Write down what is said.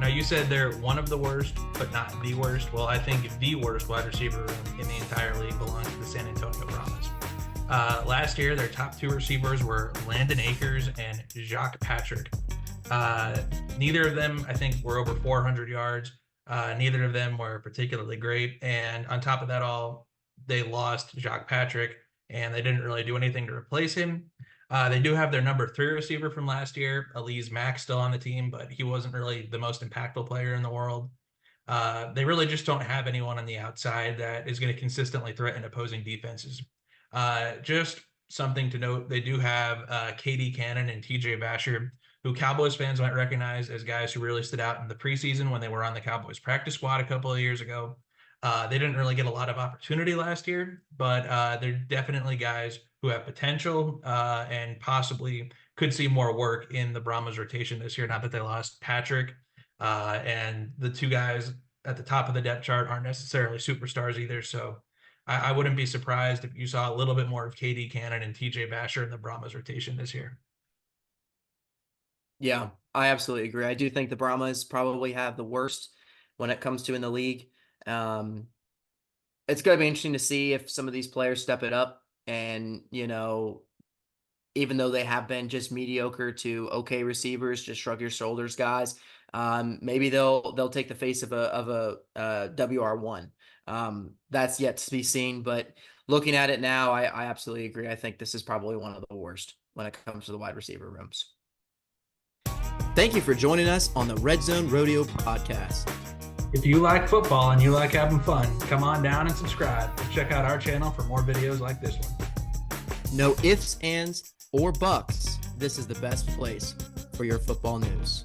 Now, you said they're one of the worst, but not the worst. Well, I think the worst wide receiver room in the entire league belongs to the San Antonio Brahmas. Last year, their top two receivers were Landon Akers and Jacques Patrick. Neither of them, I think, were over 400 yards. Neither of them were particularly great. And on top of that all, they lost Jacques Patrick, and they didn't really do anything to replace him. They do have their number 3 receiver from last year, Elise Mack, still on the team, but he wasn't really the most impactful player in the world. They really just don't have anyone on the outside that is going to consistently threaten opposing defenses. Just something to note, they do have KD Cannon and TJ Vasher, who Cowboys fans might recognize as guys who really stood out in the preseason when they were on the Cowboys practice squad a couple of years ago. They didn't really get a lot of opportunity last year, but they're definitely guys who have potential and possibly could see more work in the Brahmas rotation this year. Not that they lost Patrick, and the two guys at the top of the depth chart aren't necessarily superstars either. So I wouldn't be surprised if you saw a little bit more of KD Cannon and TJ Vasher in the Brahmas rotation this year. Yeah, I absolutely agree. I do think the Brahmas probably have the worst when it comes to in the league. It's going to be interesting to see if some of these players step it up and, even though they have been just mediocre to okay receivers, just shrug your shoulders, guys. Maybe they'll take the face of a WR1. That's yet to be seen, but looking at it now, I absolutely agree. I think this is probably one of the worst when it comes to the wide receiver rooms. Thank you for joining us on the Redzone Rodeo podcast. If you like football and you like having fun, come on down and subscribe and check out our channel for more videos like this one. No ifs, ands, or buts. This is the best place for your football news.